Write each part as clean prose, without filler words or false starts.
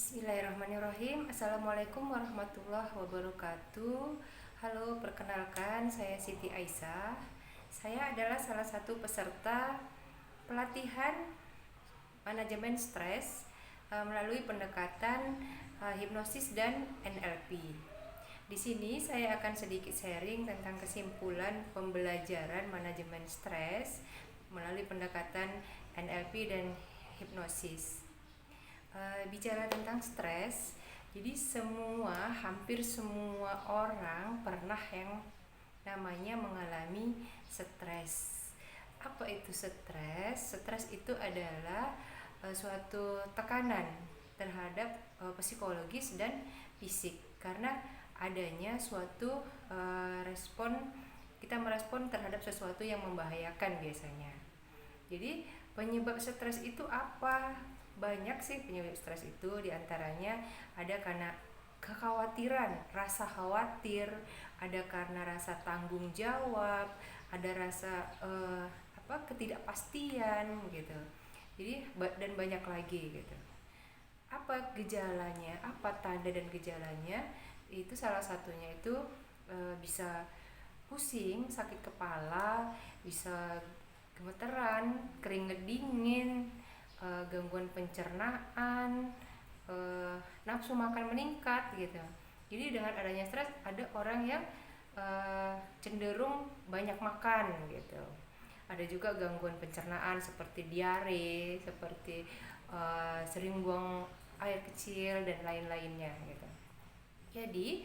Bismillahirrahmanirrahim. Assalamualaikum warahmatullahi wabarakatuh. Halo, perkenalkan saya Siti Aisyah. Saya adalah salah satu peserta pelatihan manajemen stres melalui pendekatan hipnosis dan NLP. Di sini saya akan sedikit sharing tentang kesimpulan pembelajaran manajemen stres melalui pendekatan NLP dan hipnosis. Bicara tentang stres, jadi hampir semua orang pernah yang namanya mengalami stres. Apa itu stres? Stres itu adalah suatu tekanan terhadap psikologis dan fisik karena adanya suatu kita merespon terhadap sesuatu yang membahayakan biasanya. Jadi penyebab stres itu apa? Banyak sih penyebab stres itu, diantaranya ada karena kekhawatiran, rasa khawatir, ada karena rasa tanggung jawab, ada rasa ketidakpastian gitu. Jadi dan banyak lagi gitu. Apa gejalanya? Apa tanda dan gejalanya? Itu salah satunya itu bisa pusing, sakit kepala, bisa gemeteran, keringet dingin, gangguan pencernaan, nafsu makan meningkat gitu. Jadi dengan adanya stres ada orang yang cenderung banyak makan gitu. Ada juga gangguan pencernaan seperti diare, seperti sering buang air kecil dan lain-lainnya gitu. Jadi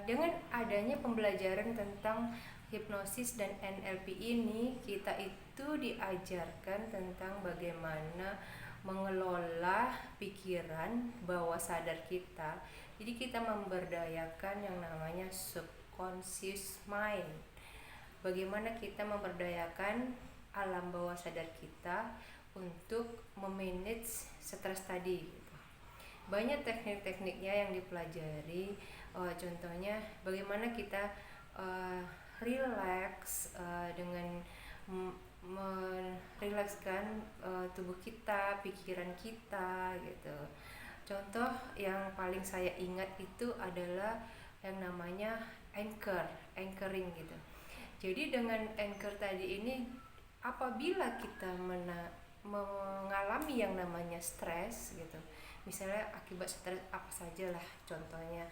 dengan adanya pembelajaran tentang hipnosis dan NLP ini, kita itu diajarkan tentang bagaimana mengelola pikiran bawah sadar kita. Jadi kita memberdayakan yang namanya subconscious mind. Bagaimana kita memberdayakan alam bawah sadar kita untuk memanage stres tadi. Banyak teknik-tekniknya yang dipelajari. Contohnya bagaimana kita relax dengan merilekskan tubuh kita, pikiran kita gitu. Contoh yang paling saya ingat itu adalah yang namanya anchoring gitu. Jadi dengan anchor tadi ini, apabila kita mengalami yang namanya stres gitu, misalnya akibat stres apa saja lah, contohnya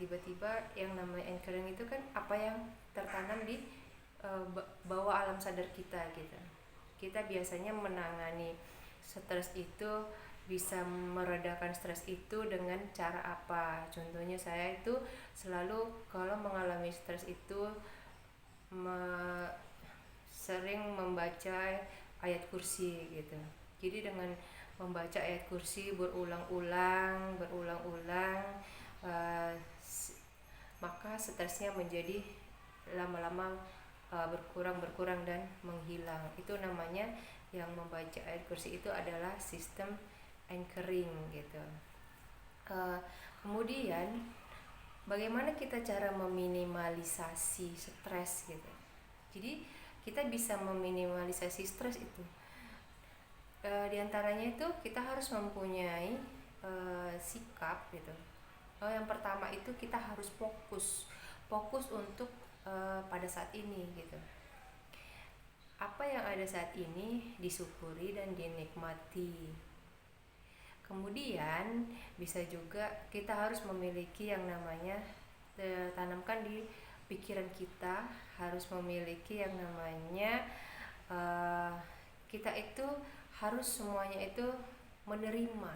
tiba-tiba yang namanya anchoring itu kan apa yang tertanam di bawah alam sadar kita gitu. Kita biasanya menangani stres itu, bisa meredakan stres itu dengan cara apa? Contohnya saya itu selalu kalau mengalami stres itu sering membaca ayat kursi gitu. Jadi dengan membaca ayat kursi berulang-ulang maka stresnya menjadi lama-lama berkurang dan menghilang. Itu namanya yang membaca ayat kursi itu adalah sistem anchoring gitu. Kemudian bagaimana kita cara meminimalisasi stres gitu. Jadi kita bisa meminimalisasi stres itu. Di antaranya itu kita harus mempunyai sikap gitu. Yang pertama itu kita harus fokus untuk pada saat ini gitu. Apa yang ada saat ini disyukuri dan dinikmati. Kemudian bisa juga kita harus memiliki yang namanya tanamkan di pikiran kita, harus memiliki yang namanya kita itu harus semuanya itu menerima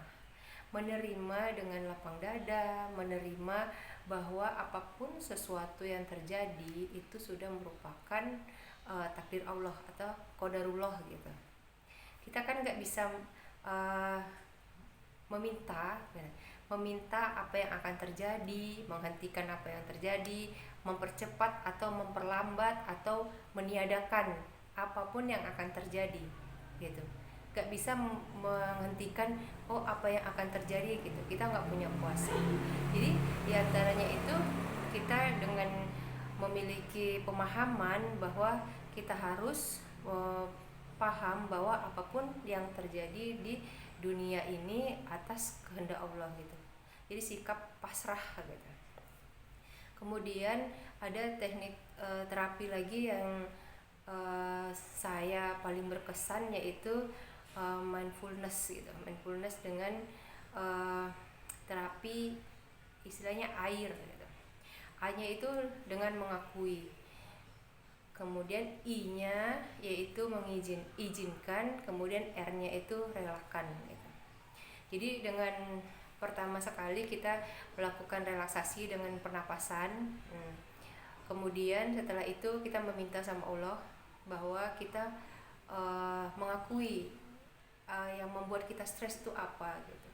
dengan lapang dada, menerima bahwa apapun sesuatu yang terjadi itu sudah merupakan takdir Allah atau qadarullah gitu. Kita kan nggak bisa meminta apa yang akan terjadi, menghentikan apa yang terjadi, mempercepat atau memperlambat atau meniadakan apapun yang akan terjadi gitu. Gak bisa menghentikan apa yang akan terjadi gitu. Kita nggak punya kuasa. Jadi diantaranya itu kita dengan memiliki pemahaman bahwa kita harus paham bahwa apapun yang terjadi di dunia ini atas kehendak Allah gitu. Jadi sikap pasrah gitu. Kemudian ada teknik terapi lagi yang saya paling berkesan, yaitu mindfulness gitu. Mindfulness dengan terapi istilahnya air gitu. A-nya itu dengan mengakui, kemudian I-nya yaitu izinkan, kemudian R-nya itu relakan gitu. Jadi dengan pertama sekali kita melakukan relaksasi dengan pernapasan. Kemudian setelah itu kita meminta sama Allah bahwa kita mengakui yang membuat kita stres itu apa gitu.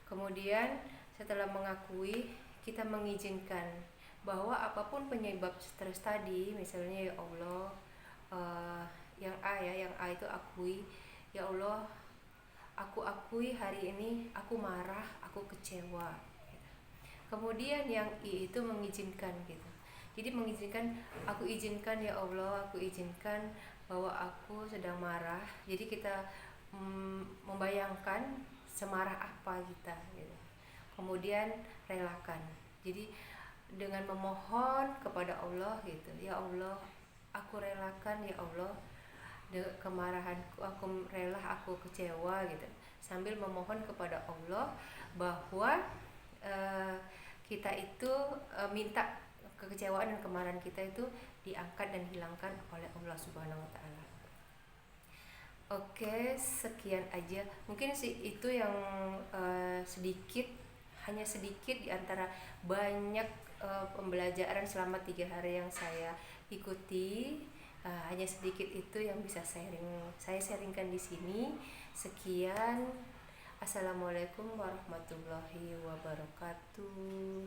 Kemudian setelah mengakui, kita mengizinkan bahwa apapun penyebab stres tadi, misalnya ya Allah, yang A itu akui, ya Allah, aku akui hari ini aku marah, aku kecewa gitu. Kemudian yang I itu mengizinkan gitu. Jadi mengizinkan, aku izinkan ya Allah, aku izinkan bahwa aku sedang marah. Jadi kita membayangkan semarah apa kita gitu. Kemudian relakan. Jadi dengan memohon kepada Allah gitu, ya Allah, aku relakan ya Allah kemarahanku, aku rela, aku kecewa gitu, sambil memohon kepada Allah bahwa kita itu minta kekecewaan dan kemarahan kita itu diangkat dan hilangkan oleh Allah Subhanahu wa taala. Oke, sekian aja. Mungkin sih itu yang hanya sedikit di antara banyak pembelajaran selama 3 hari yang saya ikuti. Hanya sedikit itu yang bisa saya sharingkan di sini. Sekian. Assalamualaikum warahmatullahi wabarakatuh.